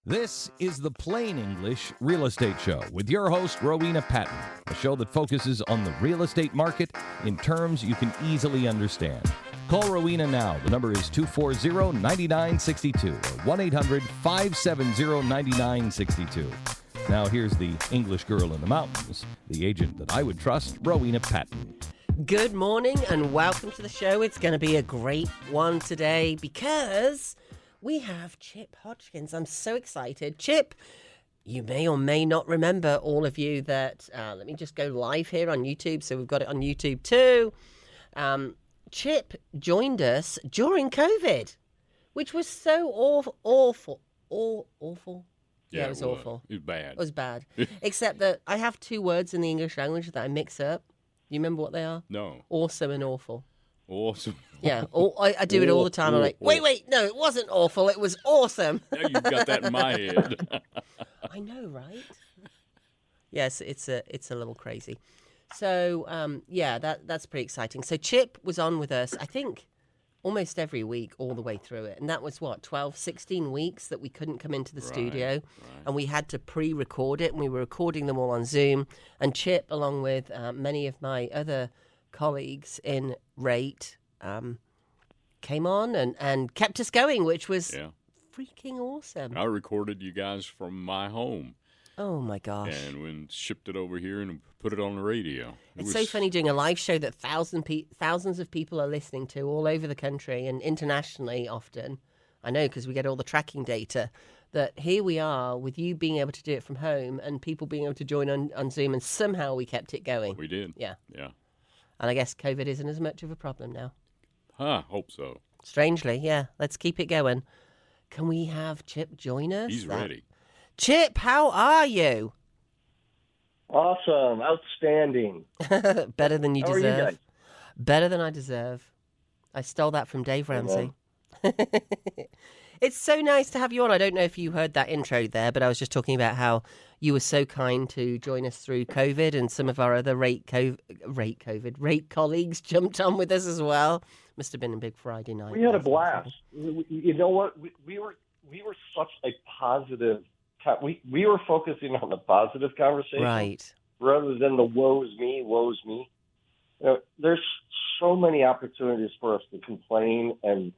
This is the Plain English Real Estate Show with your host, Rowena Patton, a show that focuses on the real estate market in terms you can easily understand. Call Rowena now. The number is 240-9962 or 1-800-570-9962. Now here's the English girl in the mountains, the agent that I would trust, Rowena Patton. Good morning and welcome to the show. It's going to be a great one today because we have Chip Hodgkins. I'm so excited. Chip, you may or may not remember, all of you, that let me just go live here on YouTube. So we've got it on YouTube too. Chip joined us during COVID, which was so awful. Yeah, it was awful. It was bad. It was bad. Except that I have two words in the English language that I mix up. You remember what they are? No. Awesome and awful. Awesome. Yeah, I do it all the time. I'm like, wait, no, it wasn't awful. It was awesome. Now you've got that in my head. I know, right? Yes, it's a little crazy. So, that's pretty exciting. So Chip was on with us, I think, almost every week all the way through it. And that was, 12, 16 weeks that we couldn't come into the studio. Right. And we had to pre-record it. And we were recording them all on Zoom. And Chip, along with many of my other colleagues in Rate, came on and kept us going, which was freaking awesome. I recorded you guys from my home. Oh, my gosh. And when shipped it over here and put it on the radio. It's so funny doing a live show that thousands of people are listening to all over the country and internationally often. I know because we get all the tracking data. That here we are with you being able to do it from home and people being able to join on Zoom, and somehow we kept it going. We did. Yeah. Yeah. And I guess COVID isn't as much of a problem now. Hope so. Strangely, yeah. Let's keep it going. Can we have Chip join us? He's ready. Chip, how are you? Awesome. Outstanding. Better than you How deserve. are you guys? Better than I deserve. I stole that from Dave Ramsey. It's so nice to have you on. I don't know if you heard that intro there, but I was just talking about how you were so kind to join us through COVID, and some of our other rate colleagues jumped on with us as well. Must have been a big Friday night. We had a blast. You know what? We were such a positive. We were focusing on the positive conversation, right, rather than the woes me. You know, there's so many opportunities for us to complain and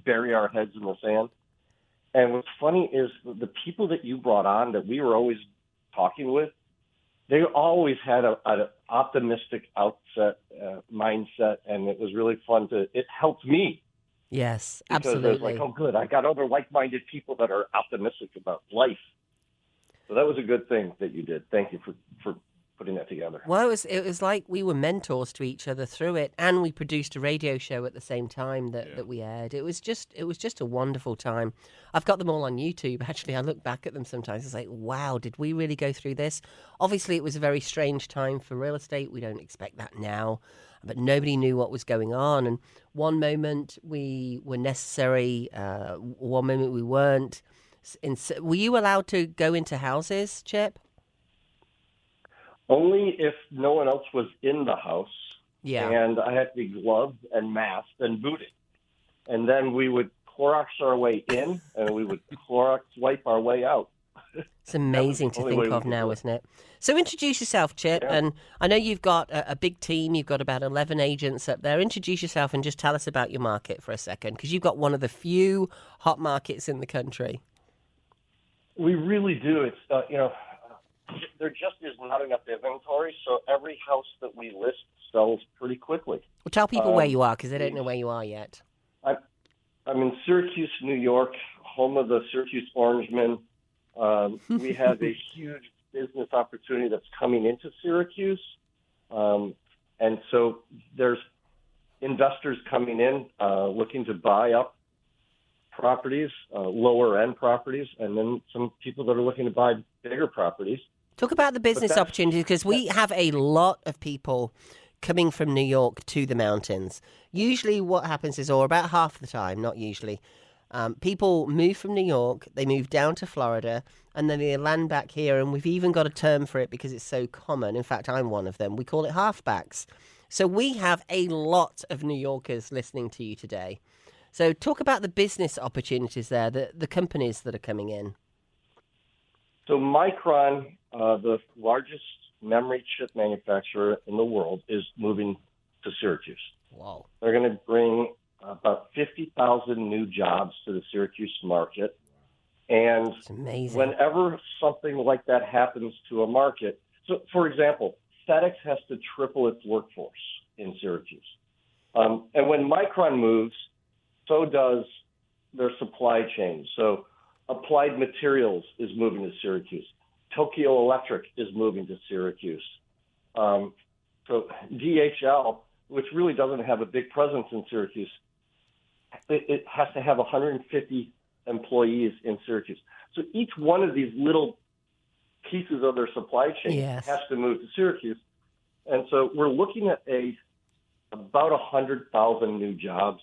bury our heads in the sand. And what's funny is the people that you brought on that we were always talking with, they always had an optimistic mindset, and it was really fun it helped me. Yes, because absolutely. Because I was like, oh, good, I got other like-minded people that are optimistic about life. So that was a good thing that you did. Thank you for putting that together. Well, it was like we were mentors to each other through it, and we produced a radio show at the same time that we aired. It was just a wonderful time. I've got them all on YouTube. Actually, I look back at them sometimes. It's like, wow, did we really go through this? Obviously, it was a very strange time for real estate. We don't expect that now, but nobody knew what was going on. And one moment we were necessary, one moment we weren't. Were you allowed to go into houses, Chip? Only if no one else was in the house. Yeah. And I had to be gloved and masked and booted. And then we would Clorox our way in, and we would Clorox wipe our way out. It's amazing to think of now, isn't it? So introduce yourself, Chip. Yeah. And I know you've got a big team. You've got about 11 agents up there. Introduce yourself and just tell us about your market for a second, because you've got one of the few hot markets in the country. We really do. It's, there just is not enough inventory, so every house that we list sells pretty quickly. Well, tell people where you are, because they don't know where you are yet. I'm in Syracuse, New York, home of the Syracuse Orangemen. We have a huge business opportunity that's coming into Syracuse. And so there's investors coming in looking to buy up properties, lower-end properties, and then some people that are looking to buy bigger properties. Talk about the business opportunities, because we have a lot of people coming from New York to the mountains. Usually what happens is, or about half the time, not usually, people move from New York, they move down to Florida, and then they land back here, and we've even got a term for it because it's so common. In fact, I'm one of them. We call it halfbacks. So we have a lot of New Yorkers listening to you today. So talk about the business opportunities there, the companies that are coming in. So Micron, the largest memory chip manufacturer in the world, is moving to Syracuse. Wow. They're going to bring about 50,000 new jobs to the Syracuse market. And It's amazing. whenever something like that happens to a market, so for example, FedEx has to triple its workforce in Syracuse. And when Micron moves, so does their supply chain. So Applied Materials is moving to Syracuse. Tokyo Electric is moving to Syracuse. So DHL, which really doesn't have a big presence in Syracuse, it has to have 150 employees in Syracuse. So each one of these little pieces of their supply chain Yes. has to move to Syracuse. And so we're looking at about 100,000 new jobs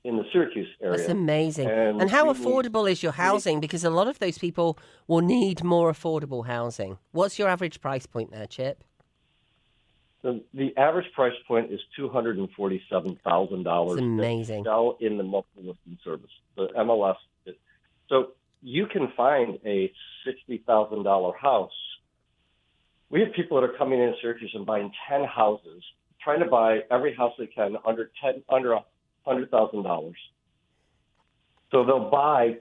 in the Syracuse area. That's amazing. And And how we affordable is your housing? Because a lot of those people will need more affordable housing. What's your average price point there, Chip? The average price point is $247,000. It's amazing. That sell in the multiple listing service, the MLS. So you can find a $60,000 house. We have people that are coming in Syracuse and buying 10 houses, trying to buy every house they can under $100,000. So they'll buy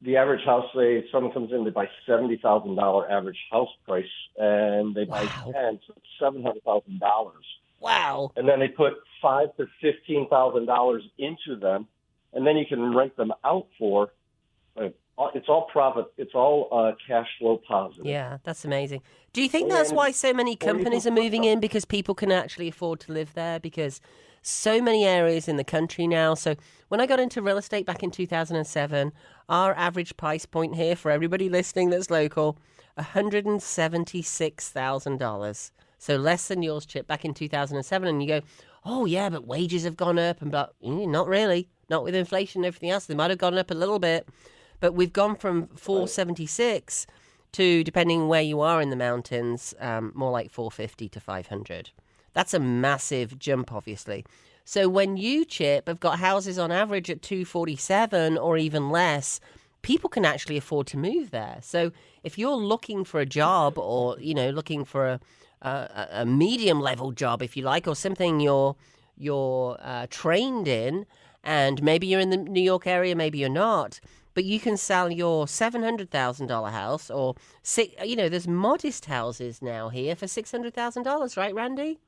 the average house. Say someone comes in, they buy $70,000 average house price, and they buy 10, so it's $700,000. Wow. And then they put $5,000 to $15,000 into them, and then you can rent them out for. It's all profit. It's all cash flow positive. Yeah, that's amazing. Do you think that's why so many companies are moving in, because people can actually afford to live there? Because so many areas in the country now. So when I got into real estate back in 2007, our average price point here for everybody listening that's local, $176,000. So less than yours, Chip, back in 2007. And you go, oh, yeah, but wages have gone up. And but not really. Not with inflation and everything else. They might have gone up a little bit. But we've gone from 476 to, depending where you are in the mountains, more like 450 to 500. That's a massive jump, obviously. So when you, Chip, have got houses on average at 247 or even less, people can actually afford to move there. So if you're looking for a job, or looking for a medium level job, if you like, or something you're trained in, and maybe you're in the New York area, maybe you're not, but you can sell your $700,000 house, or there's modest houses now here for $600,000, right, Randy?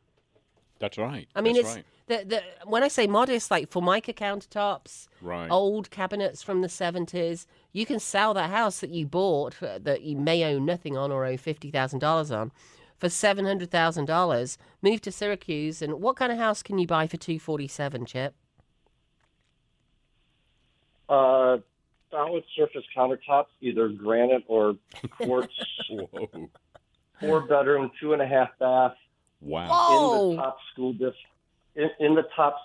That's right. I mean, That's it's right. when I say modest, like Formica countertops, Right. old cabinets from the 70s, you can sell that house that you bought that you may owe nothing on or owe $50,000 on for $700,000. Move to Syracuse, and what kind of house can you buy for $247, Chip? Solid surface countertops, either granite or quartz. Whoa. 4-bedroom, 2.5 bath. Wow. Whoa! In the top school district. In the top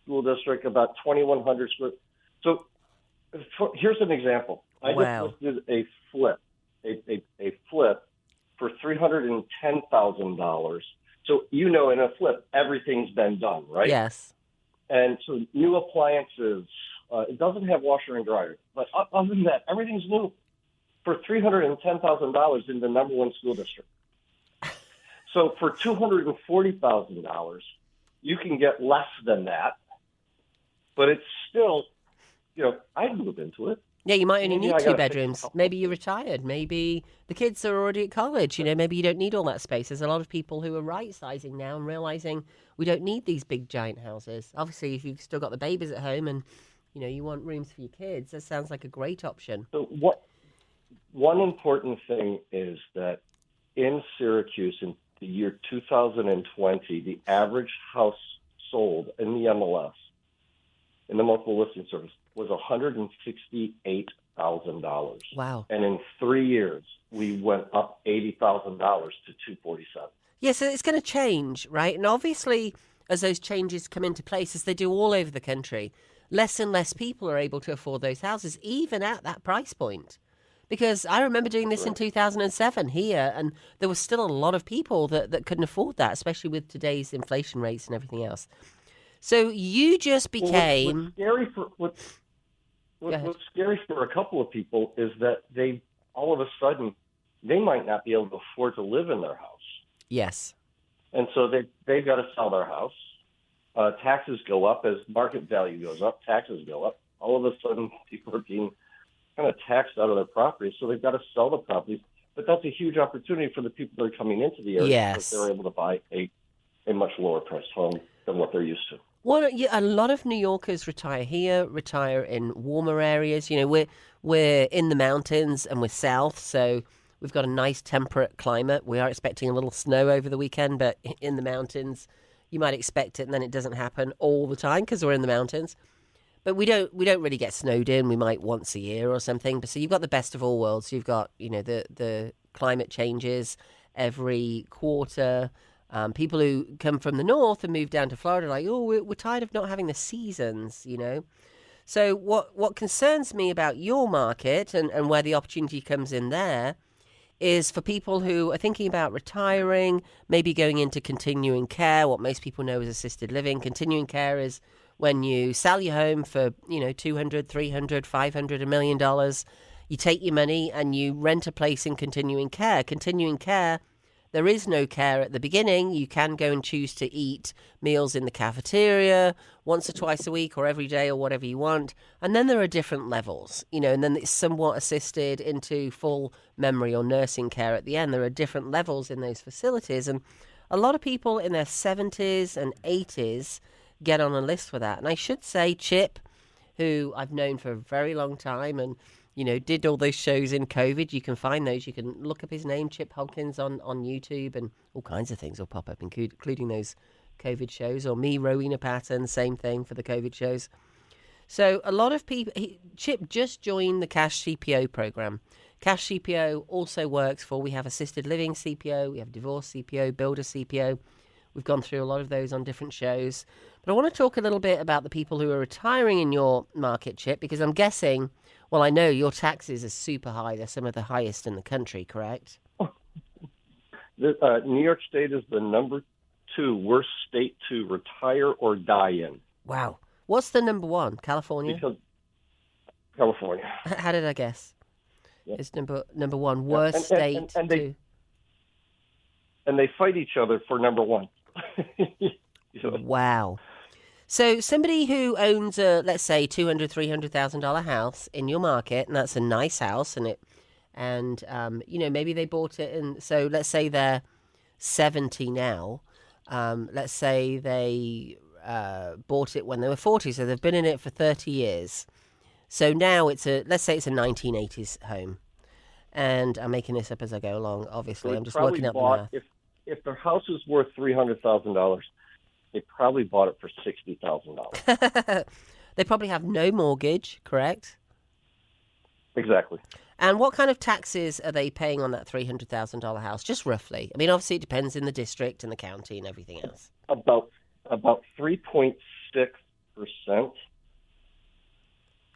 school district, about 2,100 square. So here's an example. I Wow. just listed a flip for $310,000. So in a flip, everything's been done, right? Yes. And so new appliances. It doesn't have washer and dryer, but other than that, everything's new for $310,000 in the number one school district. So for $240,000, you can get less than that, but it's still, I'd move into it. Yeah, you might only Maybe need I 2 gotta bedrooms. fix it. Maybe you're retired. Maybe the kids are already at college. Maybe you don't need all that space. There's a lot of people who are right-sizing now and realizing we don't need these big, giant houses. Obviously, if you've still got the babies at home and, you want rooms for your kids, that sounds like a great option. So one important thing is that in Syracuse in the year 2020, the average house sold in the MLS, in the multiple listing service, was $168,000. Wow. And in 3 years, we went up $80,000 to $247,000. Yeah, so it's going to change, right? And obviously, as those changes come into place, as they do all over the country, less and less people are able to afford those houses, even at that price point. Because I remember doing this in 2007 here, and there was still a lot of people that couldn't afford that, especially with today's inflation rates and everything else. So you just Well, became. what's scary for a couple of people is that they all of a sudden they might not be able to afford to live in their house, Yes. and so they've got to sell their house. Taxes go up as market value goes up. Taxes go up. All of a sudden, people are being kind of taxed out of their properties, so they've got to sell the properties. But that's a huge opportunity for the people that are coming into the area Yes. because they're able to buy a much lower priced home than what they're used to. Well, yeah, a lot of New Yorkers retire here, retire in warmer areas. You know, we're in the mountains and we're south, so we've got a nice temperate climate. We are expecting a little snow over the weekend, but in the mountains, you might expect it, and then it doesn't happen all the time because we're in the mountains. But we don't really get snowed in. We might once a year or something. But so you've got the best of all worlds. You've got, you know, the climate changes every quarter. People who come from the north and move down to Florida are like, oh, we're tired of not having the seasons, you know. So what concerns me about your market and where the opportunity comes in there is for people who are thinking about retiring, maybe going into continuing care, what most people know as assisted living. Continuing care is when you sell your home for, you know, $200, $300, $500, $1 million. You take your money and you rent a place in continuing care. Continuing care, there is no care at the beginning. You can go and choose to eat meals in the cafeteria once or twice a week or every day or whatever you want. And then there are different levels, you know, and then it's somewhat assisted into full memory or nursing care at the end. There are different levels in those facilities. And a lot of people in their 70s and 80s get on a list for that. And I should say Chip, who I've known for a very long time and, you know, did all those shows in COVID. You can find those. You can look up his name, Chip Hodgkins, on YouTube, and all kinds of things will pop up, including those COVID shows. Or me, Rowena Patton, same thing for the COVID shows. So a lot of people... Chip just joined the Cash CPO program. Cash CPO also works for... We have assisted living CPO, we have divorce CPO, builder CPO. We've gone through a lot of those on different shows. But I want to talk a little bit about the people who are retiring in your market, Chip, because I'm guessing... Well, I know your taxes are super high. They're some of the highest in the country, correct? New York State is the number 2 worst state to retire or die in. Wow. What's the number one? California? Because California. How did I guess? Yeah. It's number one worst state and to... they fight each other for number 1. Wow. So somebody who owns a, let's say, $200,000, $300,000 house in your market, and that's a nice house, you know, maybe they bought it, and so let's say they're 70 now. Let's say they bought it when they were 40, so they've been in it for 30 years. So now let's say it's a 1980s home, and I'm making this up as I go along. Obviously, I'm just working up the math. If their house is worth $300,000. They probably bought it for $60,000. They probably have no mortgage, correct? Exactly. And what kind of taxes are they paying on that $300,000 house, just roughly? I mean, obviously it depends in the district and the county and everything else. About 3.6%.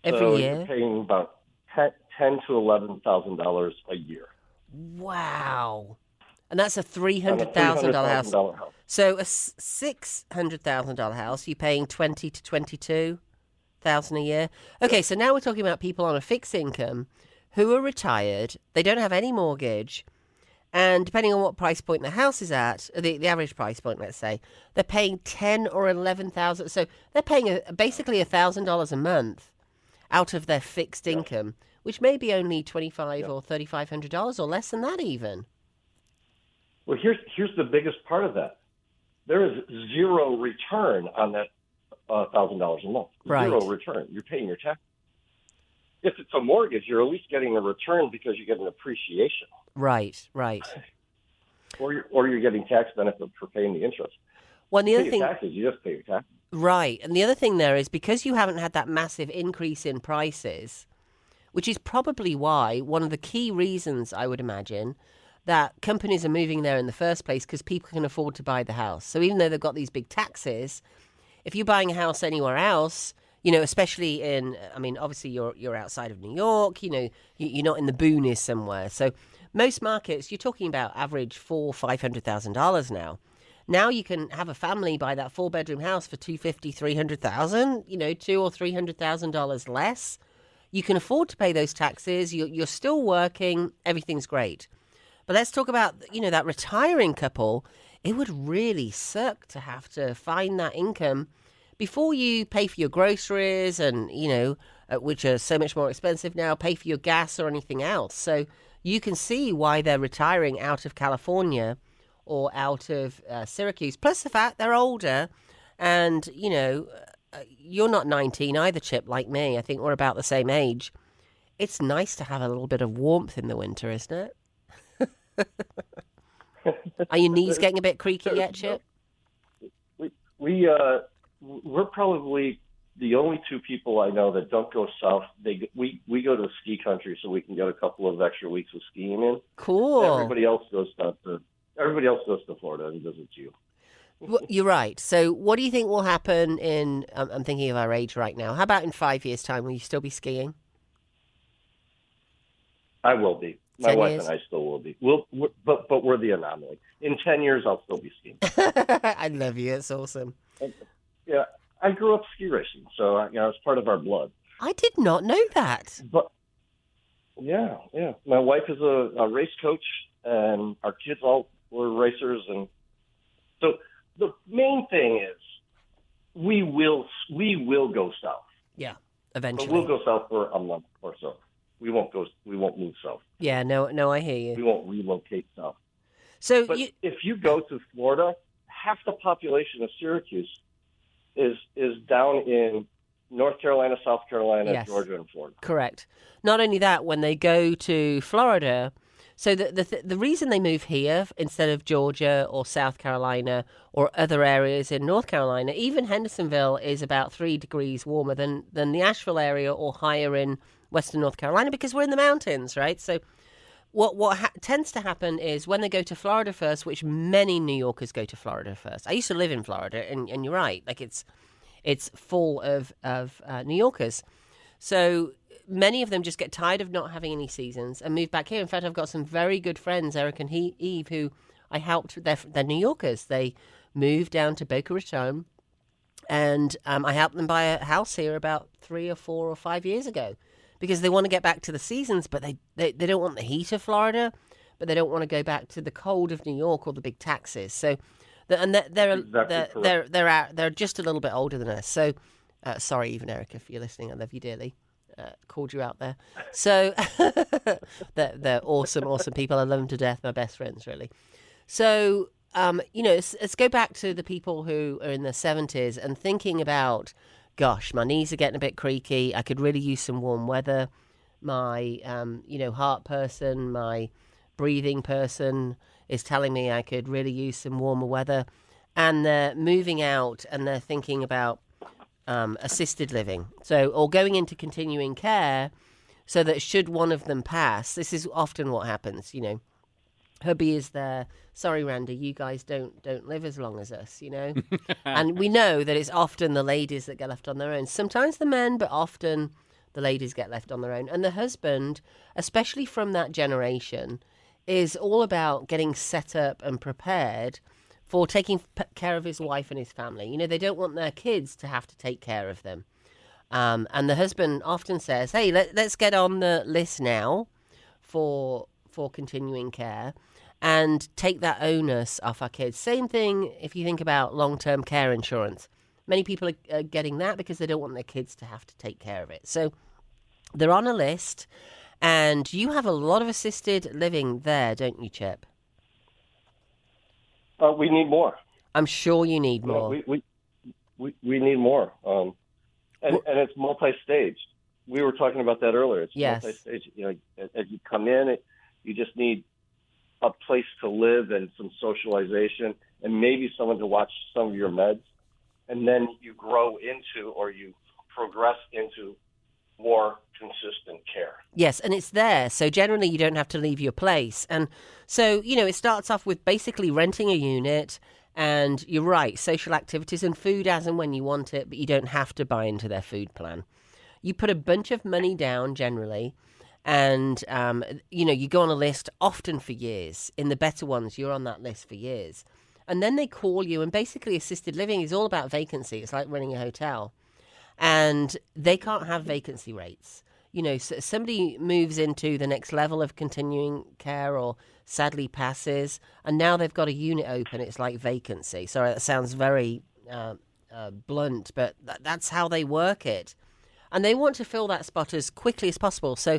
Every year? You're paying about $10,000 to $11,000 a year. Wow. And that's a $300,000 house. So a $600,000 house, you're paying $20,000 to $22,000 a year. Okay, so now we're talking about people on a fixed income who are retired. They don't have any mortgage, and depending on what price point the house is at, the average price point, let's say, they're paying $10,000 or $11,000. So they're paying basically $1,000 a month out of their fixed income, which may be only $2,500 or $3,500 or less than that even. Well, here's the biggest part of that. There is zero return on that $1,000 a month. Right. Zero return. You're paying your tax. If it's a mortgage, you're at least getting a return because you get an appreciation. Right. Or you're getting tax benefit for paying the interest. Well, the other thing, taxes, you just pay your taxes. Right. And the other thing there is because you haven't had that massive increase in prices, which is probably why one of the key reasons, I would imagine, that companies are moving there in the first place because people can afford to buy the house. So even though they've got these big taxes, if you're buying a house anywhere else, you know, especially in, I mean, obviously you're outside of New York, you know, you're not in the boonies somewhere. So most markets, you're talking about average $400,000, $500,000 now. Now you can have a family buy that 4-bedroom house for $250,000, $300,000, $200,000 or $300,000 less. You can afford to pay those taxes. You're still working. Everything's great. But let's talk about, that retiring couple. It would really suck to have to find that income before you pay for your groceries and, which are so much more expensive now, pay for your gas or anything else. So you can see why they're retiring out of California or out of Syracuse. Plus the fact they're older and, you're not 19 either, Chip, like me. I think we're about the same age. It's nice to have a little bit of warmth in the winter, isn't it? Are your knees getting a bit creaky yet, Chip? We're probably the only two people I know that don't go south. We go to ski country so we can get a couple of extra weeks of skiing in. Cool. Everybody else goes to Florida and visits you. Well, you're right. So what do you think will happen I'm thinking of our age right now. How about in 5 years' time? Will you still be skiing? I will be. My 10 wife years? and I still will be. But we're the anomaly. In 10 years, I'll still be skiing. I love you. It's awesome. Yeah, I grew up ski racing, so it's part of our blood. I did not know that. But yeah. My wife is a race coach, and our kids all were racers, and so the main thing is we will go south. Yeah, But eventually. we'll go south for a month or so. We won't move south. Yeah, no, I hear We you. won't relocate south. So But if you go to Florida, half the population of Syracuse is down in North Carolina, South Carolina, Yes. Georgia, and Florida. correct. Not only that, when they go to Florida, so the reason they move here instead of Georgia or South Carolina or other areas in North Carolina, even Hendersonville is about 3 degrees warmer than the Asheville area or higher in Western North Carolina because we're in the mountains, right? So what tends to happen is when they go to Florida first, which many New Yorkers go to Florida first. I used to live in Florida, and you're right, like it's full of New Yorkers. So many of them just get tired of not having any seasons and move back here. In fact, I've got some very good friends, Eric and Eve, who I helped. They're New Yorkers. They moved down to Boca Raton, and I helped them buy a house here about 3 or 4 or 5 years ago because they want to get back to the seasons, but they don't want the heat of Florida, but they don't want to go back to the cold of New York or the big taxes. So, they're just a little bit older than us. So, sorry, even Eric, if you're listening, I love you dearly. Called you out there. So they're awesome people. I love them to death. My best friends, really. So, let's go back to the people who are in their 70s and thinking about, gosh, my knees are getting a bit creaky. I could really use some warm weather. My, heart person, my breathing person is telling me I could really use some warmer weather. And they're moving out and they're thinking about assisted living, or going into continuing care, so that should one of them pass, this is often what happens. Hubby is there. Sorry, Randy, you guys don't live as long as us, and we know that it's often the ladies that get left on their own. Sometimes the men, but often the ladies get left on their own. And the husband, especially from that generation, is all about getting set up and prepared for taking care of his wife and his family. They don't want their kids to have to take care of them. And the husband often says, hey, let's get on the list now for continuing care and take that onus off our kids. Same thing if you think about long-term care insurance. Many people are getting that because they don't want their kids to have to take care of it. So they're on a list, and you have a lot of assisted living there, don't you, Chip? We need more. I'm sure you need more. We need more. And it's multi-staged. We were talking about that earlier. It's multi-staged. As you come in, you just need a place to live and some socialization and maybe someone to watch some of your meds. And then you grow into, or you progress into, more consistent care. Yes, and it's there. So generally you don't have to leave your place. And so, it starts off with basically renting a unit, and you're right, social activities and food as and when you want it, but you don't have to buy into their food plan. You put a bunch of money down generally, and, you go on a list often for years. In the better ones, you're on that list for years. And then they call you, and basically assisted living is all about vacancy. It's like running a hotel. And they can't have vacancy rates. You know, so somebody moves into the next level of continuing care or sadly passes, and now they've got a unit open. It's like vacancy. Sorry, that sounds very blunt, but that's how they work it. And they want to fill that spot as quickly as possible. So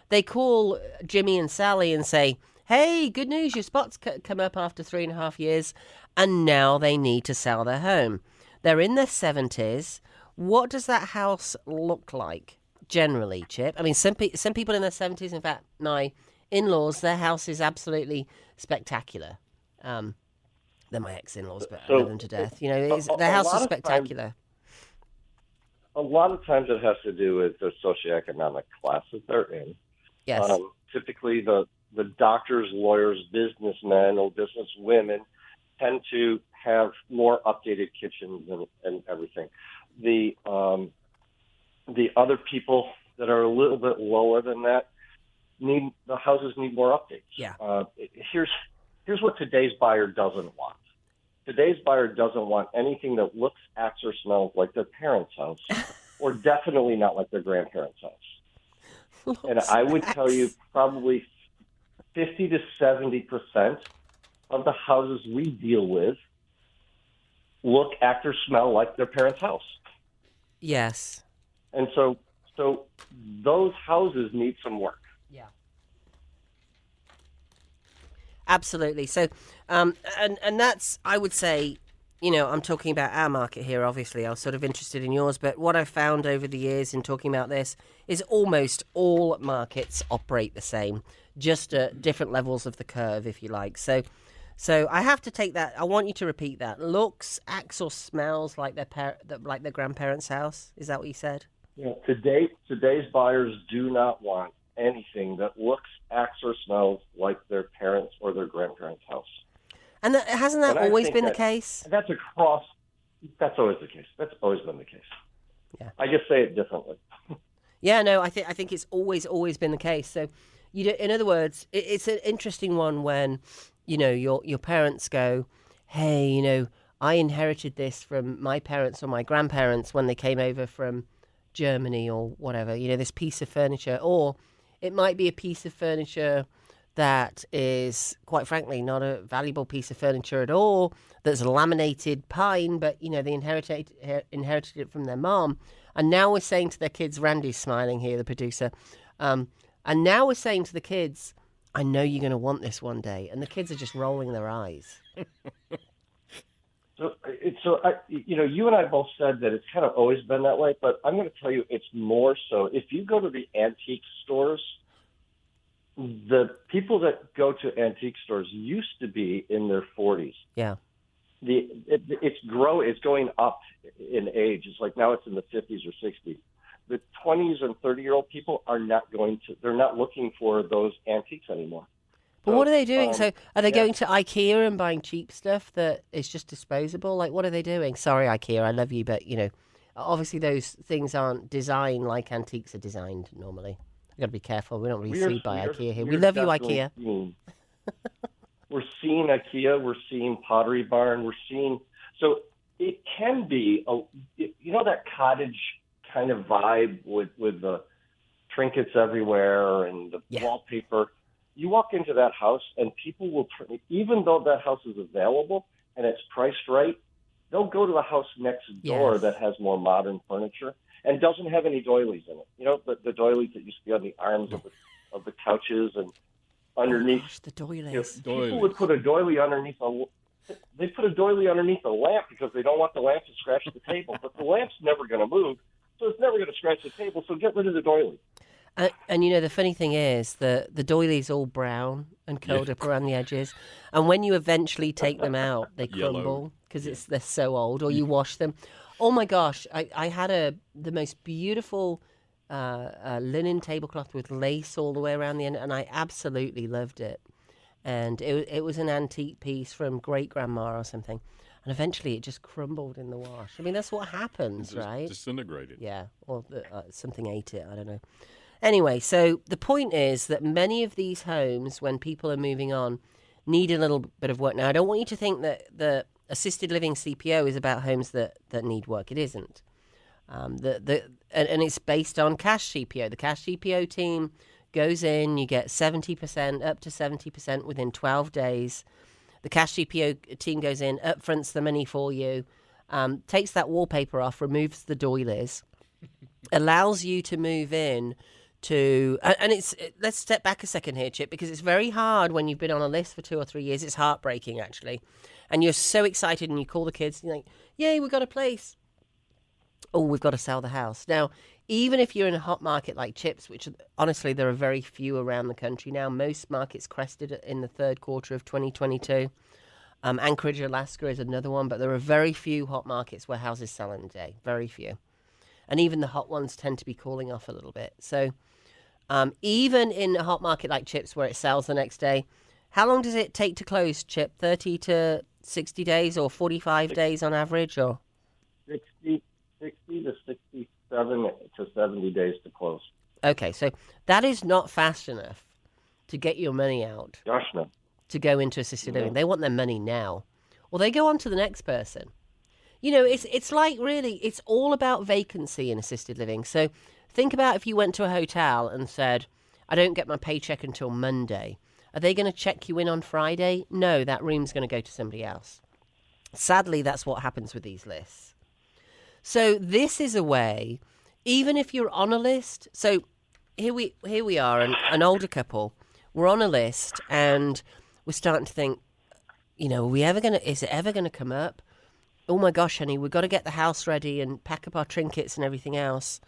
they call Jimmy and Sally and say, hey, good news, your spot's come up after 3.5 years, and now they need to sell their home. They're in their 70s. What does that house look like? Generally, Chip. I mean, some people in their 70s, in fact, my in-laws, their house is absolutely spectacular. They're my ex-in-laws, but I love them to death. You know, their house is spectacular. A lot of times it has to do with the socioeconomic class that they're in. Yes. Typically, the doctors, lawyers, businessmen, or businesswomen tend to have more updated kitchens and everything. The other people that are a little bit lower than that the houses need more updates. Yeah. Here's what today's buyer doesn't want. Today's buyer doesn't want anything that looks, acts, or smells like their parents' house, or definitely not like their grandparents' house. And I would tell you probably 50 to 70% of the houses we deal with look, act, or smell like their parents' house. Yes. And so those houses need some work. Yeah. Absolutely. So, and that's, I would say, you know, I'm talking about our market here, obviously. I was sort of interested in yours, but what I've found over the years in talking about this is almost all markets operate the same, just at different levels of the curve, if you like. So I have to take that. I want you to repeat that. Looks, acts, or smells like their grandparents' house. Is that what you said? Yeah. Today's buyers do not want anything that looks, acts, or smells like their parents' or their grandparents' house. And hasn't that always been the case? That's always the case. That's always been the case. Yeah. I just say it differently. Yeah, no, I think it's always been the case. So, in other words, it's an interesting one when, you know, your parents go, hey, you know, I inherited this from my parents or my grandparents when they came over from Germany or whatever, you know, this piece of furniture. Or it might be a piece of furniture that is, quite frankly, not a valuable piece of furniture at all, that's laminated pine, but, you know, they inherited it from their mom. And now we're saying to their kids, Randy's smiling here, the producer, and now we're saying to the kids, I know you're going to want this one day. And the kids are just rolling their eyes. You know, you and I both said that it's kind of always been that way, but I'm going to tell you it's more so. If you go to the antique stores, the people that go to antique stores used to be in their 40s. Yeah. It's going up in age. It's like now it's in the 50s or 60s. The 20s and 30-year-old people they're not looking for those antiques anymore. But what are they doing? So are they going to IKEA and buying cheap stuff that is just disposable? Like, what are they doing? Sorry, IKEA, I love you, but, you know, obviously those things aren't designed like antiques are designed normally. I've got to be careful. We're not really sued by IKEA here. We love you, IKEA. We're seeing IKEA. We're seeing Pottery Barn. So it can be, that cottage kind of vibe with the trinkets everywhere and the wallpaper. You walk into that house and people will, even though that house is available and it's priced right, they'll go to the house next door that has more modern furniture and doesn't have any doilies in it. You know, the doilies that used to be on the arms of the couches and underneath. Oh gosh, the doilies. You know, people would put a doily underneath they put a doily underneath a lamp because they don't want the lamp to scratch the table. But the lamp's never going to move, so it's never going to scratch the table. So get rid of the doily. And you know, the funny thing is the doily's all brown and curled up around the edges. And when you eventually take them out, they crumble because they're so old, or you wash them. Oh, my gosh. I had the most beautiful linen tablecloth with lace all the way around the end, and I absolutely loved it. And it was an antique piece from great-grandma or something. And eventually it just crumbled in the wash. I mean, that's what happens, right? Disintegrated. Yeah, or something ate it. I don't know. Anyway, so the point is that many of these homes, when people are moving on, need a little bit of work. Now, I don't want you to think that the assisted living CPO is about homes that need work. It isn't. And it's based on cash CPO. The cash CPO team goes in, you get 70%, up to 70% within 12 days. The cash CPO team goes in, upfronts the money for you, takes that wallpaper off, removes the doilies, allows you to move in to, let's step back a second here, Chip, because it's very hard when you've been on a list for 2 or 3 years. It's heartbreaking, actually. And you're so excited and you call the kids and you're like, yay, we got a place. Oh, we've got to sell the house. Now, even if you're in a hot market like Chip's, which honestly, there are very few around the country now. Most markets crested in the third quarter of 2022. Anchorage, Alaska is another one, but there are very few hot markets where houses sell in a day. Very few. And even the hot ones tend to be cooling off a little bit. So even in a hot market like Chip's where it sells the next day, how long does it take to close, Chip? 30 to 60 days or 45 days on average? Or 60 to 67 to 70 days to close. Okay, so that is not fast enough to get your money out. Gosh, no. To go into assisted living. They want their money now. Or they go on to the next person. You know, it's like really, it's all about vacancy in assisted living. So think about if you went to a hotel and said, I don't get my paycheck until Monday. Are they going to check you in on Friday? No, that room's going to go to somebody else. Sadly, that's what happens with these lists. So this is a way, even if you're on a list. So here we are, an older couple. We're on a list and we're starting to think, you know, is it ever going to come up? Oh my gosh, honey, we've got to get the house ready and pack up our trinkets and everything else.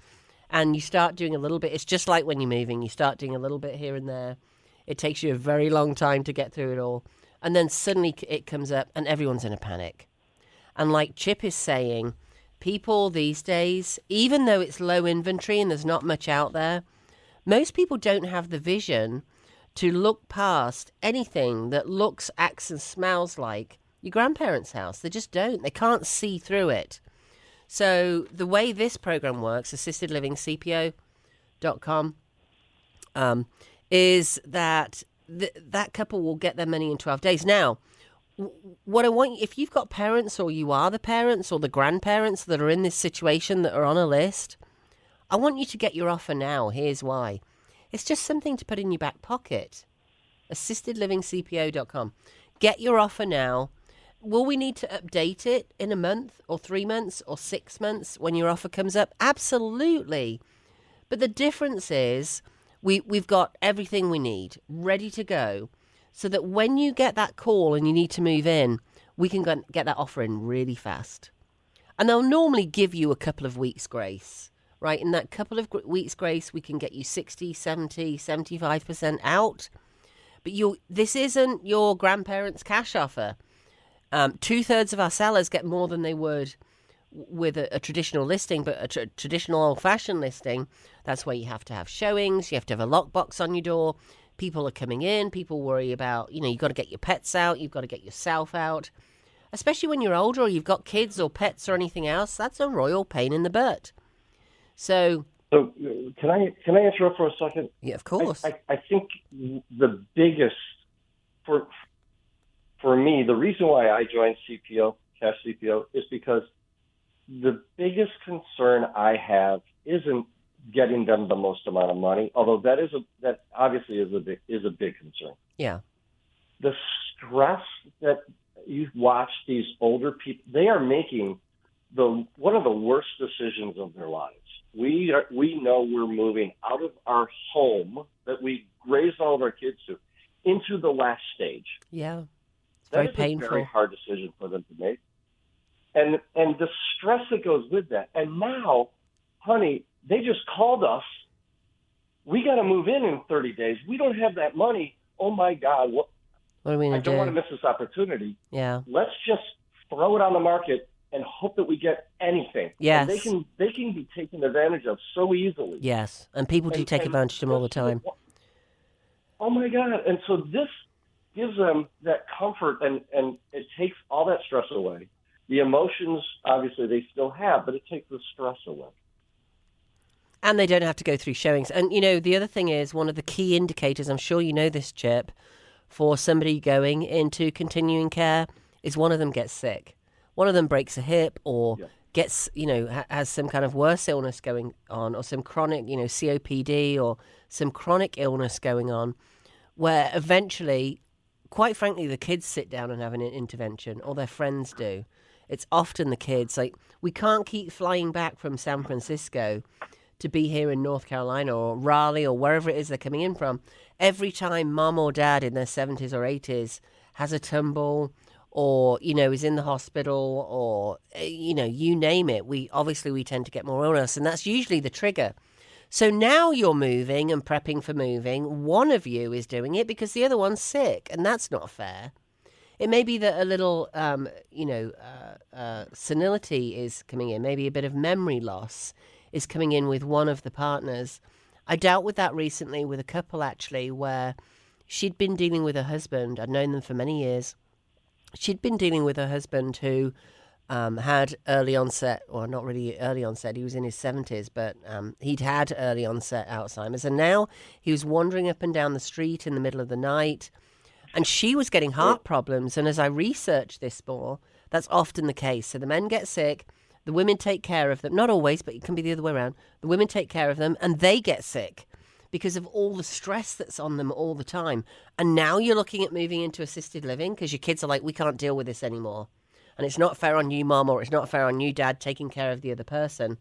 And you start doing a little bit. It's just like when you're moving. You start doing a little bit here and there. It takes you a very long time to get through it all. And then suddenly it comes up and everyone's in a panic. And like Chip is saying, people these days, even though it's low inventory and there's not much out there, most people don't have the vision to look past anything that looks, acts and smells like your grandparents' house. They just don't. They can't see through it. So the way this program works, assistedlivingcpo.com, is that that couple will get their money in 12 days. Now, what I want, if you've got parents or you are the parents or the grandparents that are in this situation that are on a list, I want you to get your offer now. Here's why. It's just something to put in your back pocket. assistedlivingcpo.com. Get your offer now. Will we need to update it in a month or 3 months or 6 months when your offer comes up? Absolutely. But the difference is we've got everything we need ready to go so that when you get that call and you need to move in, we can get that offer in really fast. And they'll normally give you a couple of weeks grace, right? In that couple of weeks grace, we can get you 60, 70, 75% out. But this isn't your grandparents' cash offer. 2/3 of our sellers get more than they would with a traditional listing, but a traditional old-fashioned listing, that's where you have to have showings, you have to have a lockbox on your door, people are coming in, people worry about, you've got to get your pets out, you've got to get yourself out. Especially when you're older or you've got kids or pets or anything else, that's a royal pain in the butt. So can I interrupt for a second? Yeah, of course. I think the biggest, for me, the reason why I joined CPO, Cash CPO, is because the biggest concern I have isn't getting them the most amount of money, although that obviously is a big concern. Yeah. The stress that you watch these older people, they are making one of the worst decisions of their lives. We know we're moving out of our home that we raised all of our kids to into the last stage. Yeah. Very painful. A very hard decision for them to make. And the stress that goes with that. And now, honey, they just called us. We got to move in 30 days. We don't have that money. Oh, my God. What are we going to do? I don't want to miss this opportunity. Yeah. Let's just throw it on the market and hope that we get anything. Yes. And they can be taken advantage of so easily. Yes. And people do take advantage of them all the time. Oh, my God. And so this gives them that comfort, and it takes all that stress away. The emotions, obviously, they still have, but it takes the stress away. And they don't have to go through showings. And, the other thing is, one of the key indicators, I'm sure you know this, Chip, for somebody going into continuing care is one of them gets sick. One of them breaks a hip or gets, has some kind of worse illness going on, or some chronic, COPD or some chronic illness going on, where eventually, quite frankly, the kids sit down and have an intervention, or their friends do. It's often the kids. Like, we can't keep flying back from San Francisco to be here in North Carolina or Raleigh or wherever it is they're coming in from. Every time mom or dad in their 70s or 80s has a tumble or, is in the hospital or, you name it, we tend to get more illness, and that's usually the trigger. So now you're moving and prepping for moving. One of you is doing it because the other one's sick, and that's not fair. It may be that a little, senility is coming in. Maybe a bit of memory loss is coming in with one of the partners. I dealt with that recently with a couple, actually, where she'd been dealing with her husband. I'd known them for many years. She'd been dealing with her husband who had early onset, or not really early onset, he was in his 70s, but he'd had early onset Alzheimer's. And now he was wandering up and down the street in the middle of the night. And she was getting heart problems. And as I researched this more, that's often the case. So the men get sick, the women take care of them. Not always, but it can be the other way around. The women take care of them and they get sick because of all the stress that's on them all the time. And now you're looking at moving into assisted living because your kids are like, we can't deal with this anymore. And it's not fair on you, mom, or it's not fair on you, dad, taking care of the other person.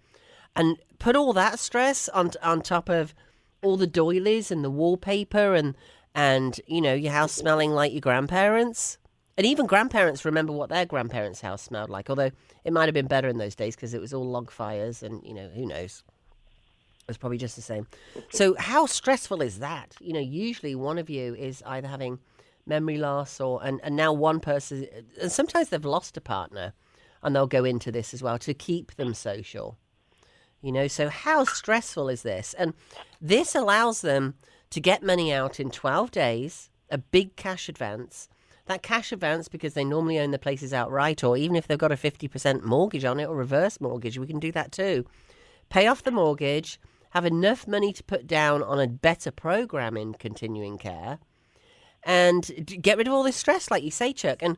And put all that stress on top of all the doilies and the wallpaper and your house smelling like your grandparents. And even grandparents remember what their grandparents' house smelled like, although it might have been better in those days because it was all log fires and, who knows. It was probably just the same. So how stressful is that? Usually one of you is either having memory loss and now one person, and sometimes they've lost a partner and they'll go into this as well to keep them social. So how stressful is this? And this allows them to get money out in 12 days, a big cash advance. That cash advance, because they normally own the places outright, or even if they've got a 50% mortgage on it or reverse mortgage, we can do that too. Pay off the mortgage, have enough money to put down on a better program in continuing care, and get rid of all this stress, like you say, Chuck. And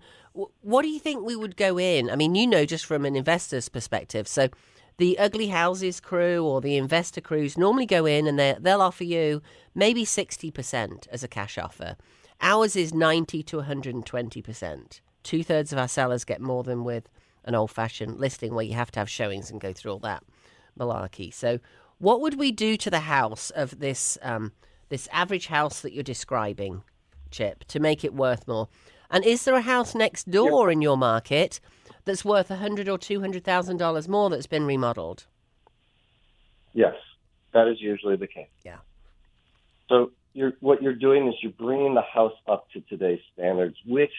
what do you think we would go in? I mean, just from an investor's perspective. So the Ugly Houses crew or the investor crews normally go in and they'll offer you maybe 60% as a cash offer. Ours is 90 to 120%. 2/3 of our sellers get more than with an old-fashioned listing where you have to have showings and go through all that malarkey. So what would we do to the house of this this average house that you're describing, Chip, to make it worth more? And is there a house next door in your market that's worth $100,000 or $200,000 more that's been remodeled? Yes, that is usually the case. Yeah. So what you're doing is you're bringing the house up to today's standards, which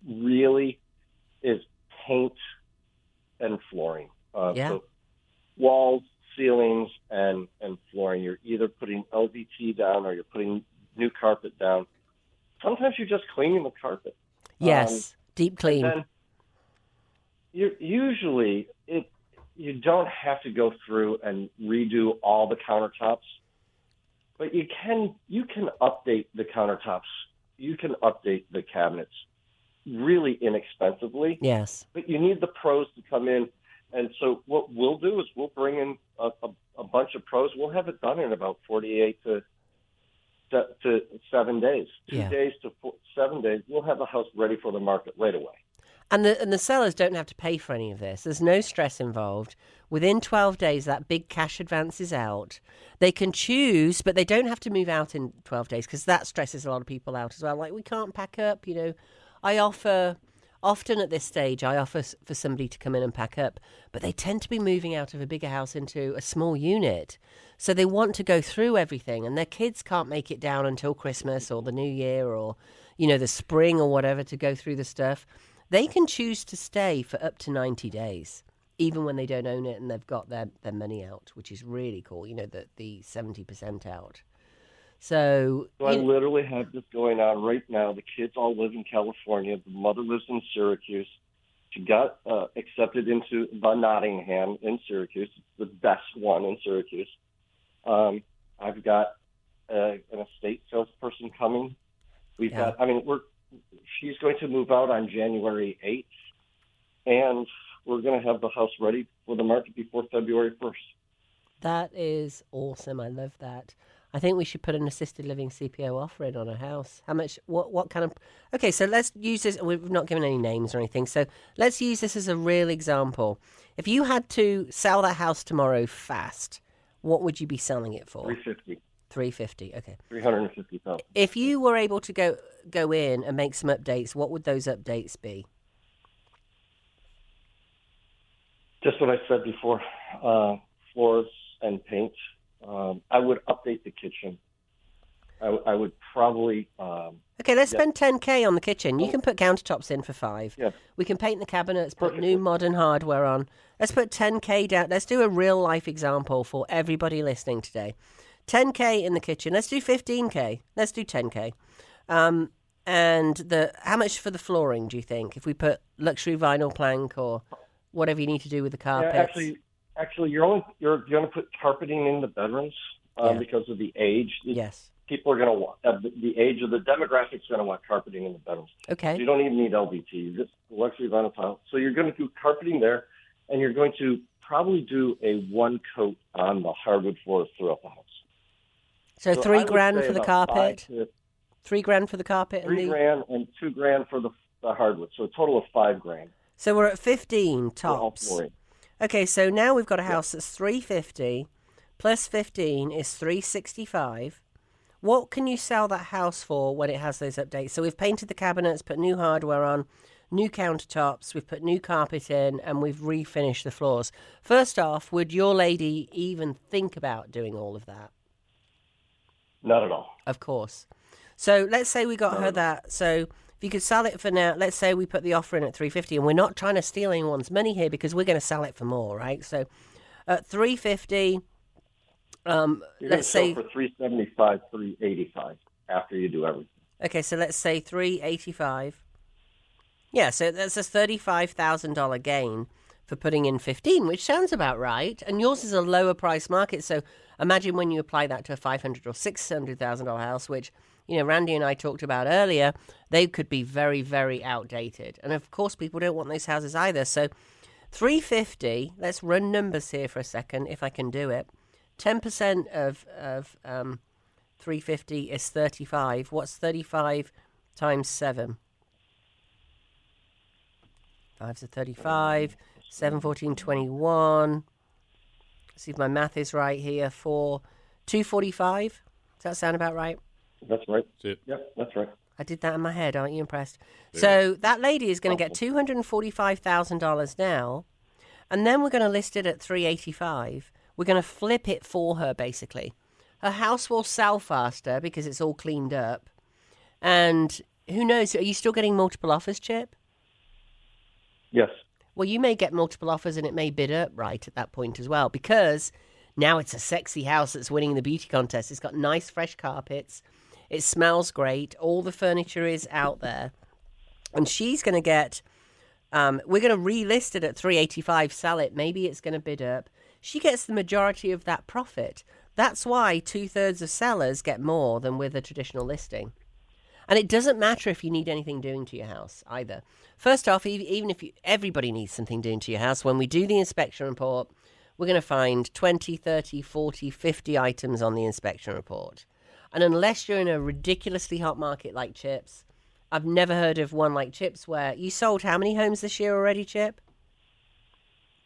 really is paint and flooring. So walls, ceilings, and flooring. You're either putting LVT down or you're putting new carpet down. Sometimes you're just cleaning the carpet. Yes, deep clean. And then you don't have to go through and redo all the countertops, but you can update the countertops. You can update the cabinets really inexpensively. Yes. But you need the pros to come in. And so what we'll do is we'll bring in a bunch of pros. We'll have it done in about 48 to 7 days. 2 days to 7 days. We'll have the house ready for the market right away. And the sellers don't have to pay for any of this. There's no stress involved. Within 12 days, that big cash advance is out. They can choose, but they don't have to move out in 12 days because that stresses a lot of people out as well. Like, we can't pack up, I offer, often at this stage, I offer for somebody to come in and pack up, but they tend to be moving out of a bigger house into a small unit. So they want to go through everything, and their kids can't make it down until Christmas or the New Year or, the spring or whatever to go through the stuff. They can choose to stay for up to 90 days, even when they don't own it and they've got their money out, which is really cool, the 70% out. So I literally have this going on right now. The kids all live in California. The mother lives in Syracuse. She got accepted into the Nottingham in Syracuse. It's the best one in Syracuse. I've got an estate salesperson coming. We've got, she's going to move out on January 8th, and we're going to have the house ready for the market before February 1st. That is awesome. I love that. I think we should put an assisted living CPO offering on a house. How much, what kind of... Okay, so let's use this. We've not given any names or anything. So let's use this as a real example. If you had to sell that house tomorrow fast, what would you be selling it for? $350,000. $350,000, okay. $350,000. If you were able to go in and make some updates, what would those updates be? Just what I said before, floors and paint. I would update the kitchen. I would probably... Okay, let's spend $10,000 on the kitchen. You can put countertops in for $5,000. Yeah. We can paint the cabinets, put Perfectly. new modern hardware on. Let's put $10,000 down. Let's do a real-life example for everybody listening today. $10,000 in the kitchen. Let's do $15,000. Let's do $10,000. And how much for the flooring, do you think? If we put luxury vinyl plank or whatever you need to do with the carpets. Yeah, actually, you're going to put carpeting in the bedrooms because of the age. Yes. People are going to want the age of the demographics going to want carpeting in the bedrooms. Okay. So you don't even need LVT. You just luxury vinyl tile. So you're going to do carpeting there, and you're going to probably do a one coat on the hardwood floors throughout the house. So I would $3,000 say for the about carpet. $5,000 for the carpet. $3,000 and $2,000 for the hardwood. So a total of $5,000. So we're at 15 for all tops. flooring. Okay, so now we've got a house that's $350 plus 15 is $365. What can you sell that house for when it has those updates? So we've painted the cabinets, put new hardware on, new countertops, we've put new carpet in, and we've refinished the floors. First off, would your lady even think about doing all of that? Not at all. Of course. So let's say we got her that. So if you could sell it for now, let's say we put the offer in at $350, and we're not trying to steal anyone's money here because we're going to sell it for more, right? So at $350, let's say for $375, $385 after you do everything. Okay, so let's say $385. Yeah, so that's a $35,000 gain for putting in 15, which sounds about right. And yours is a lower price market, so imagine when you apply that to a $500,000 or $600,000 house, which, you know, Randy and I talked about earlier, they could be very, very outdated. And of course, people don't want those houses either. So $350, let's run numbers here for a second, if I can do it. 10% of 350 is 35. What's 35 times 7? 5's a 35. 7, 14, 21. See if my math is right here. 245. Does that sound about right? That's right. That's it. Yep, that's right. I did that in my head. Aren't you impressed? So that lady is going to get $245,000 now, and then we're going to list it at $385. We're going to flip it for her, basically. Her house will sell faster because it's all cleaned up. And who knows? Are you still getting multiple offers, Chip? Yes. Well, you may get multiple offers and it may bid up right at that point as well, because now it's a sexy house that's winning the beauty contest. It's got nice, fresh carpets. It smells great. All the furniture is out there. And she's going to get... we're going to relist it at $385, sell it. Maybe it's going to bid up. She gets the majority of that profit. That's why 2/3 of sellers get more than with a traditional listing. And it doesn't matter if you need anything doing to your house either. First off, even if everybody needs something doing to your house, when we do the inspection report, we're going to find 20, 30, 40, 50 items on the inspection report. And unless you're in a ridiculously hot market like Chip's, I've never heard of one like Chip's where you sold how many homes this year already, Chip?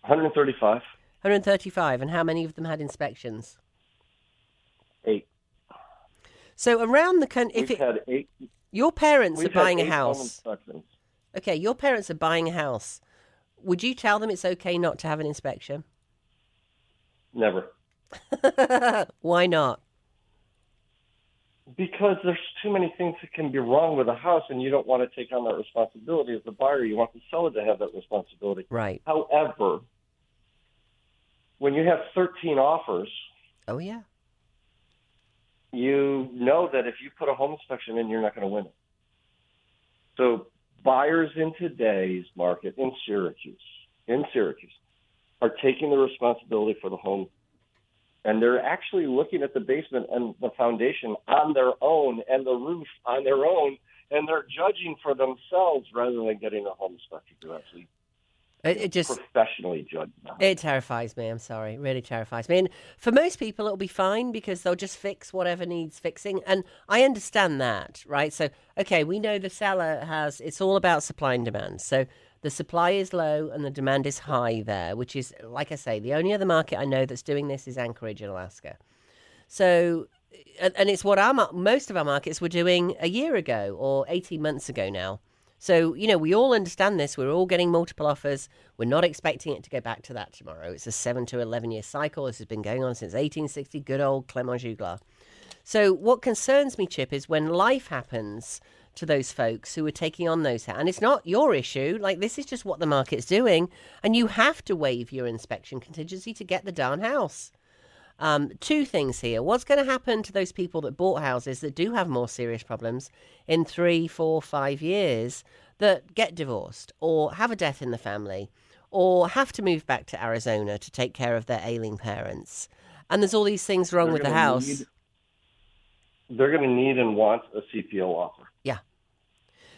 135. 135. And how many of them had inspections? 8. So around the country, We've had 8. Your parents are buying a home house. inspections. Okay, your parents are buying a house. Would you tell them it's okay not to have an inspection? Never. Why not? Because there's too many things that can be wrong with a house, and you don't want to take on that responsibility as the buyer. You want the seller to have that responsibility. Right. However, when you have 13 offers, Oh, yeah. you know that if you put a home inspection in, you're not going to win it. So buyers in today's market in Syracuse, are taking the responsibility for the home, and they're actually looking at the basement and the foundation on their own and the roof on their own and they're judging for themselves rather than getting a home inspector to actually It just professionally judge them. It terrifies me. I'm sorry. It really terrifies me. And for most people, it'll be fine because they'll just fix whatever needs fixing. And I understand that, right? So, okay, we know the seller it's all about supply and demand. So the supply is low and the demand is high there, which is, like I say, the only other market I know that's doing this is Anchorage in Alaska. So, and it's what most of our markets were doing a year ago or 18 months ago now. So, we all understand this. We're all getting multiple offers. We're not expecting it to go back to that tomorrow. It's a 7 to 11 year cycle. This has been going on since 1860. Good old Clement Juglar. So what concerns me, Chip, is when life happens to those folks who are taking on those. And it's not your issue. Like, this is just what the market's doing. And you have to waive your inspection contingency to get the darn house. Two things here. What's going to happen to those people that bought houses that do have more serious problems in 3, 4, 5 years that get divorced or have a death in the family or have to move back to Arizona to take care of their ailing parents? And there's all these things wrong with the house. They're going to need and want a CPO offer. Yeah.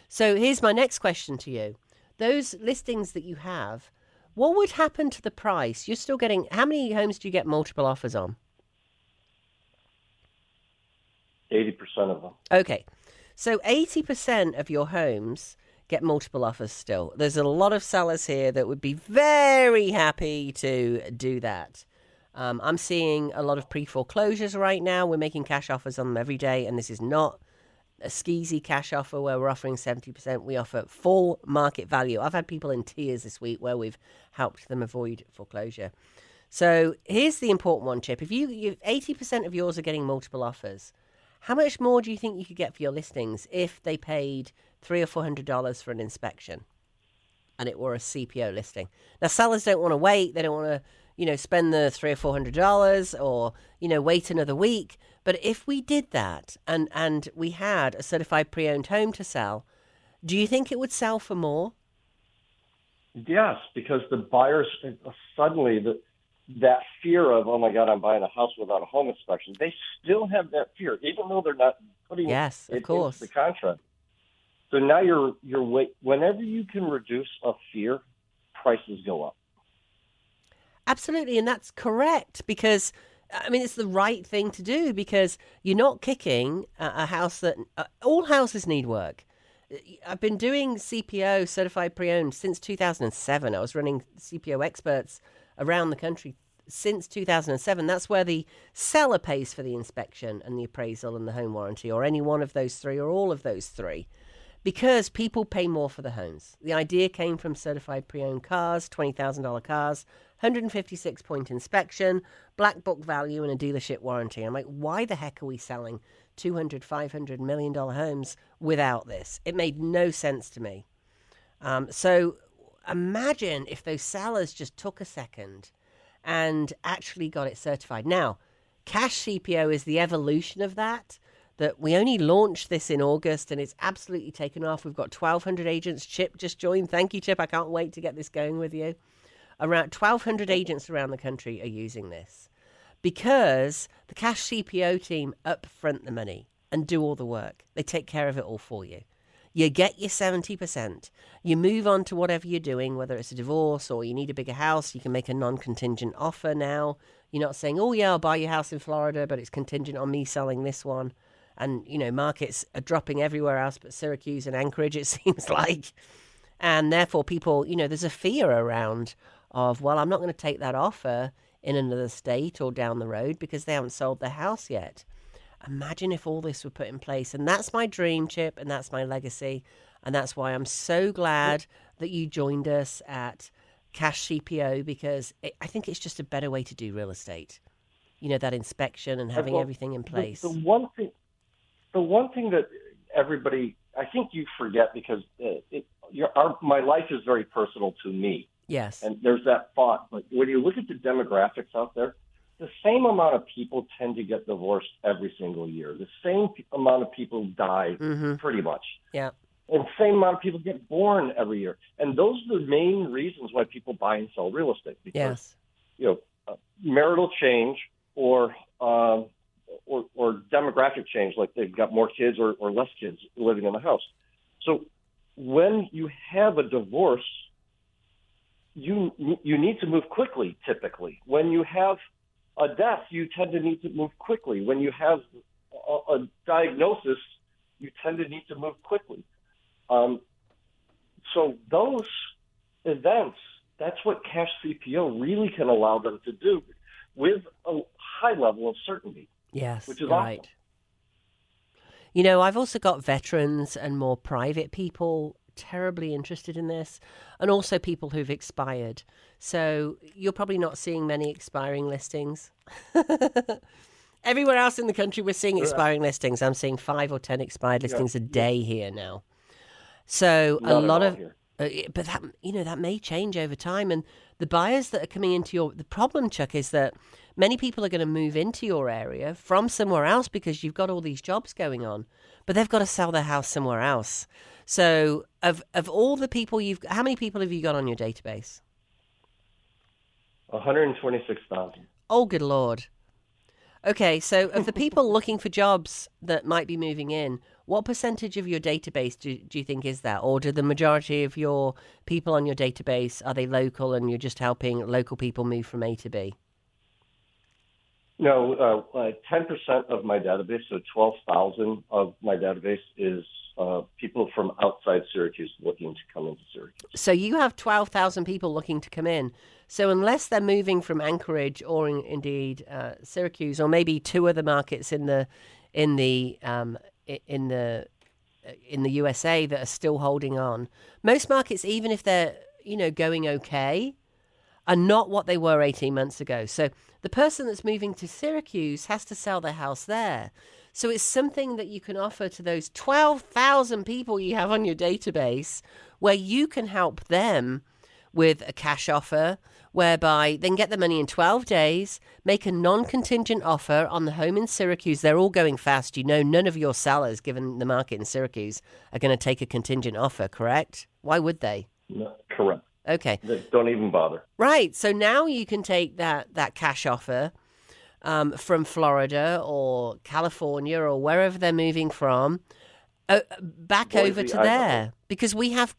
So here's my next question to you. Those listings that you have, what would happen to the price? You're still getting, how many homes do you get multiple offers on? 80% of them. Okay. So 80% of your homes get multiple offers still. There's a lot of sellers here that would be very happy to do that. I'm seeing a lot of pre-foreclosures right now. We're making cash offers on them every day, and this is not a skeezy cash offer where we're offering 70%. We offer full market value. I've had people in tears this week where we've helped them avoid foreclosure. So here's the important one, Chip. If you 80% of yours are getting multiple offers, how much more do you think you could get for your listings if they paid $300 or $400 for an inspection and it were a CPO listing? Now, sellers don't want to wait. They don't want to, spend the $300 or $400 or, wait another week. But if we did that and we had a certified pre-owned home to sell, do you think it would sell for more? Yes, because the buyers suddenly, that fear of, oh my God, I'm buying a house without a home inspection, they still have that fear, even though they're not putting it into the contract. So now whenever you can reduce a fear, prices go up. Absolutely, and that's correct because, it's the right thing to do because you're not kicking a house that all houses need work. I've been doing CPO, certified pre-owned, since 2007. I was running CPO experts around the country since 2007. That's where the seller pays for the inspection and the appraisal and the home warranty, or any one of those three or all of those three, because people pay more for the homes. The idea came from certified pre-owned cars, $20,000 cars, 156-point inspection, black book value, and a dealership warranty. I'm like, why the heck are we selling $200, $500 million homes without this? It made no sense to me. So imagine if those sellers just took a second and actually got it certified. Now, cash CPO is the evolution of that we only launched this in August and it's absolutely taken off. We've got 1,200 agents. Chip just joined. Thank you, Chip. I can't wait to get this going with you. Around 1,200 agents around the country are using this because the cash CPO team upfront the money and do all the work. They take care of it all for you. You get your 70%. You move on to whatever you're doing, whether it's a divorce or you need a bigger house. You can make a non-contingent offer now. You're not saying, oh, yeah, I'll buy your house in Florida, but it's contingent on me selling this one. And, markets are dropping everywhere else but Syracuse and Anchorage, it seems like. And therefore, people, there's a fear around of, well, I'm not going to take that offer in another state or down the road because they haven't sold their house yet. Imagine if all this were put in place. And that's my dream, Chip, and that's my legacy. And that's why I'm so glad that you joined us at Cash CPO, because I think it's just a better way to do real estate. That inspection and having everything in place. The one thing that everybody, I think you forget, because my life is very personal to me. Yes. And there's that thought. But when you look at the demographics out there, the same amount of people tend to get divorced every single year. The same amount of people die, pretty much. Yeah. And the same amount of people get born every year. And those are the main reasons why people buy and sell real estate. Because, marital change or or demographic change, like they've got more kids or less kids living in the house. So when you have a divorce, you need to move quickly, typically. When you have a death, you tend to need to move quickly. When you have a diagnosis, you tend to need to move quickly. So those events, that's what cash CPO really can allow them to do with a high level of certainty. Yes, which is right. awesome. You know, I've also got veterans and more private people terribly interested in this, and also people who've expired. So you're probably not seeing many expiring listings. Everywhere else in the country, we're seeing expiring listings. I'm seeing 5 or 10 expired listings a day here now. So Not a at lot all of, here. but that, you know, that may change over time. And the buyers that are coming into the problem, Chuck, is that many people are going to move into your area from somewhere else because you've got all these jobs going on, but they've got to sell their house somewhere else. So of all the people how many people have you got on your database? 126,000. Oh, good Lord. Okay, so of the people looking for jobs that might be moving in, what percentage of your database do you think is that? Or do the majority of your people on your database, are they local and you're just helping local people move from A to B? No, 10% of my database, so 12,000 of my database is people from outside Syracuse looking to come into Syracuse. So you have 12,000 people looking to come in. So unless they're moving from Anchorage or indeed Syracuse, or maybe 2 other markets in the USA that are still holding on, most markets, even if they're going okay, are not what they were 18 months ago. So the person that's moving to Syracuse has to sell their house there. So it's something that you can offer to those 12,000 people you have on your database, where you can help them with a cash offer, whereby they can get the money in 12 days, make a non-contingent offer on the home in Syracuse. They're all going fast. None of your sellers, given the market in Syracuse, are going to take a contingent offer, correct? Why would they? No, correct. Okay. They don't even bother. Right. So now you can take that cash offer from Florida or California or wherever they're moving from back Boise, over to Idaho. there, because we have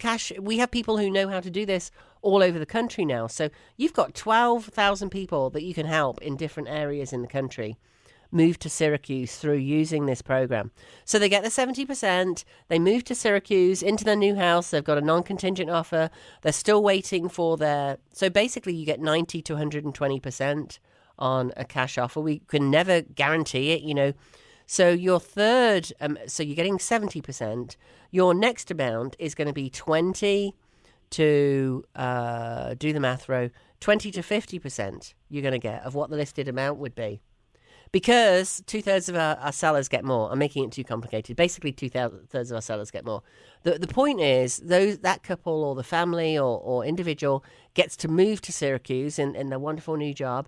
people who know how to do this all over the country now. So you've got 12,000 people that you can help in different areas in the country move to Syracuse through using this program. So they get the 70%, they move to Syracuse into their new house, they've got a non-contingent offer, they're still waiting for so basically you get 90 to 120% on a cash offer. We can never guarantee it, So your third, so you're getting 70%, your next amount is going to be 20 to, do the math, Ro, 20 to 50% you're going to get of what the listed amount would be. Because 2/3 of our sellers get more. I'm making it too complicated. Basically, 2/3 of our sellers get more. The point is, that couple or the family or individual gets to move to Syracuse in their wonderful new job.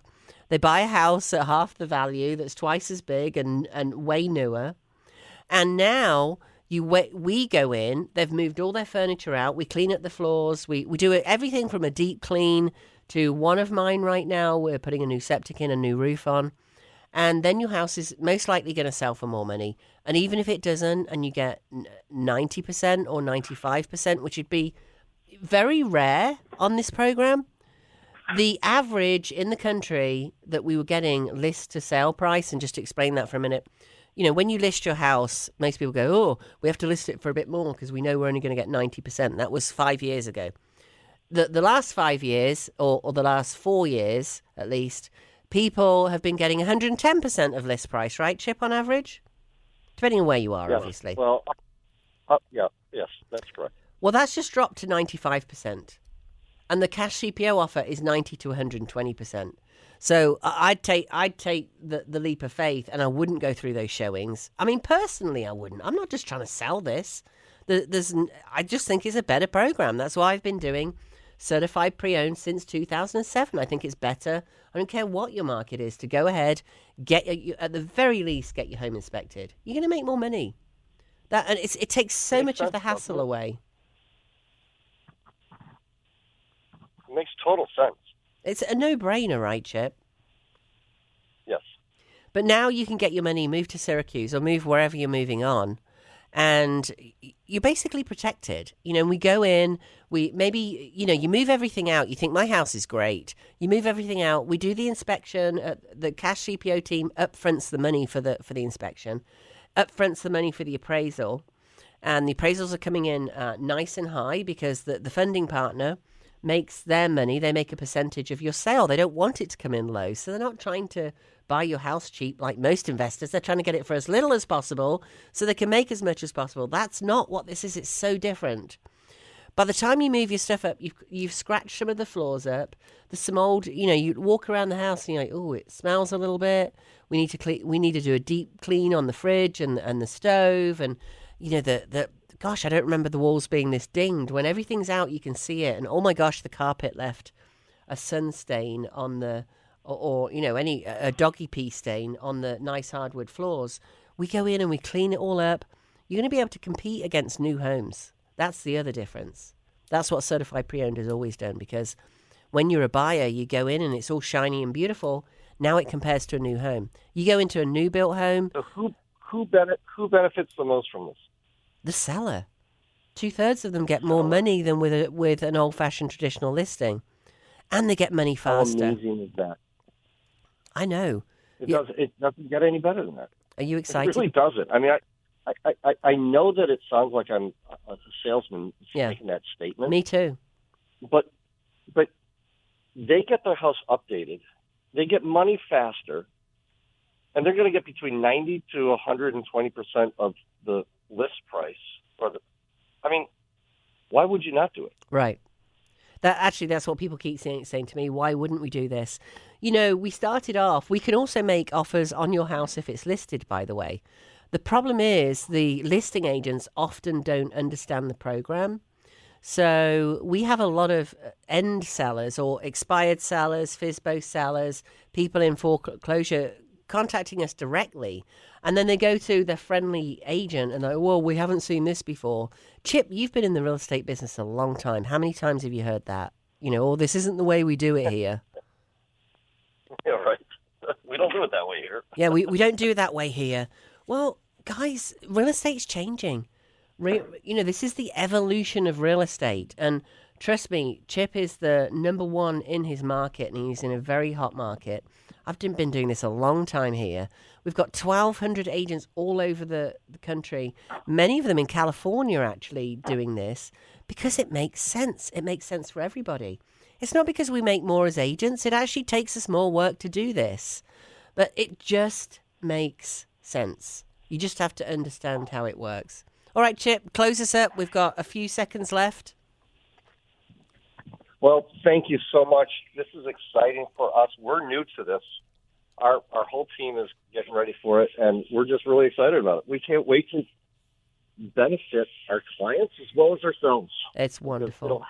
They buy a house at half the value that's twice as big and way newer. And now we go in. They've moved all their furniture out. We clean up the floors. We do everything from a deep clean to one of mine right now. We're putting a new septic in, a new roof on. And then your house is most likely going to sell for more money. And even if it doesn't, and you get 90% or 95%, which would be very rare on this program, the average in the country that we were getting list to sale price, and just to explain that for a minute, when you list your house, most people go, oh, we have to list it for a bit more because we know we're only going to get 90%. That was 5 years ago. The last 5 years, or the last 4 years at least, people have been getting 110% of list price, right, Chip, on average? Depending on where you are, obviously. Well, yes, that's correct. Well, that's just dropped to 95%. And the cash CPO offer is 90 to 120%. So I'd take the leap of faith, and I wouldn't go through those showings. I mean, personally, I wouldn't. I'm not just trying to sell this. I just think it's a better program. That's why I've been doing certified pre-owned since 2007. I think it's better. I don't care what your market is, to go ahead, at the very least, get your home inspected. You're going to make more money. It takes so much of the hassle away. It makes total sense. It's a no-brainer, right, Chip? Yes. But now you can get your money, move to Syracuse or move wherever you're moving on, and you're basically protected. We go in, you move everything out. You think my house is great. You move everything out. We do the inspection. The cash CPO team upfronts the money for the inspection, upfronts the money for the appraisal, and the appraisals are coming in nice and high because the funding partner makes their money. They make a percentage of your sale. They don't want it to come in low, so they're not trying to buy your house cheap like most investors. They're trying to get it for as little as possible so they can make as much as possible. That's not what this is. It's so different. By the time you move your stuff up, you've scratched some of the floors up. There's some old, you walk around the house and you're like, oh, it smells a little bit. We need to clean. We need to do a deep clean on the fridge and the stove, and gosh, I don't remember the walls being this dinged. When everything's out, you can see it, and oh my gosh, the carpet left a sun stain on the, or a doggy pee stain on the nice hardwood floors. We go in and we clean it all up. You're going to be able to compete against new homes. That's the other difference. That's what Certified Pre-Owned has always done, because when you're a buyer, you go in and it's all shiny and beautiful. Now it compares to a new home. You go into a new built home. So who benefits the most from this? The seller. 2/3 of them get more money than with an old-fashioned traditional listing, and they get money faster. How amazing is that? I know. It doesn't get any better than that. Are you excited? It really doesn't. I mean, I know that it sounds like I'm a salesman making that statement. Me too. But they get their house updated. They get money faster, and they're going to get between 90 to 120% of the list price. Why would you not do it? Right. That's what people keep saying to me. Why wouldn't we do this? We started off. We can also make offers on your house if it's listed, by the way. The problem is the listing agents often don't understand the program. So we have a lot of end sellers or expired sellers, FSBO sellers, people in foreclosure contacting us directly. And then they go to their friendly agent and they're, well, we haven't seen this before. Chip, you've been in the real estate business a long time. How many times have you heard that? This isn't the way we do it here. Yeah, right. We don't do it that way here. Yeah, we don't do it that way here. Well, guys, real estate's changing. This is the evolution of real estate. And trust me, Chip is the number one in his market, and he's in a very hot market. I've been doing this a long time here. We've got 1,200 agents all over the country, many of them in California actually doing this, because it makes sense. It makes sense for everybody. It's not because we make more as agents. It actually takes us more work to do this. But it just makes sense. You just have to understand how it works. All right, Chip, close us up. We've got a few seconds left. Well, thank you so much. This is exciting for us. We're new to this. Our whole team is getting ready for it, and we're just really excited about it. We can't wait to benefit our clients as well as ourselves. It's wonderful.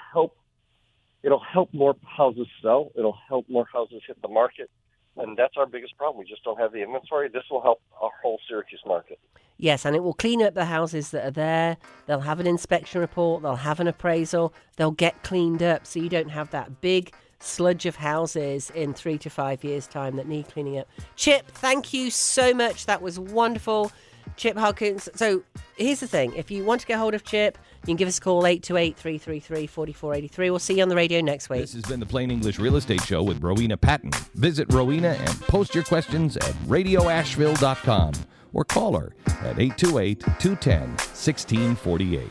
It'll help more houses sell. It'll help more houses hit the market. And that's our biggest problem. We just don't have the inventory. This will help our whole Syracuse market. Yes, and it will clean up the houses that are there. They'll have an inspection report. They'll have an appraisal. They'll get cleaned up so you don't have that big sludge of houses in 3 to 5 years' time that need cleaning up. Chip, thank you so much. That was wonderful. Chip Hodgkins. So here's the thing. If you want to get hold of Chip, you can give us a call, 828-333-4483. We'll see you on the radio next week. This has been the Plain English Real Estate Show with Rowena Patton. Visit Rowena and post your questions at radioasheville.com or call her at 828-210-1648.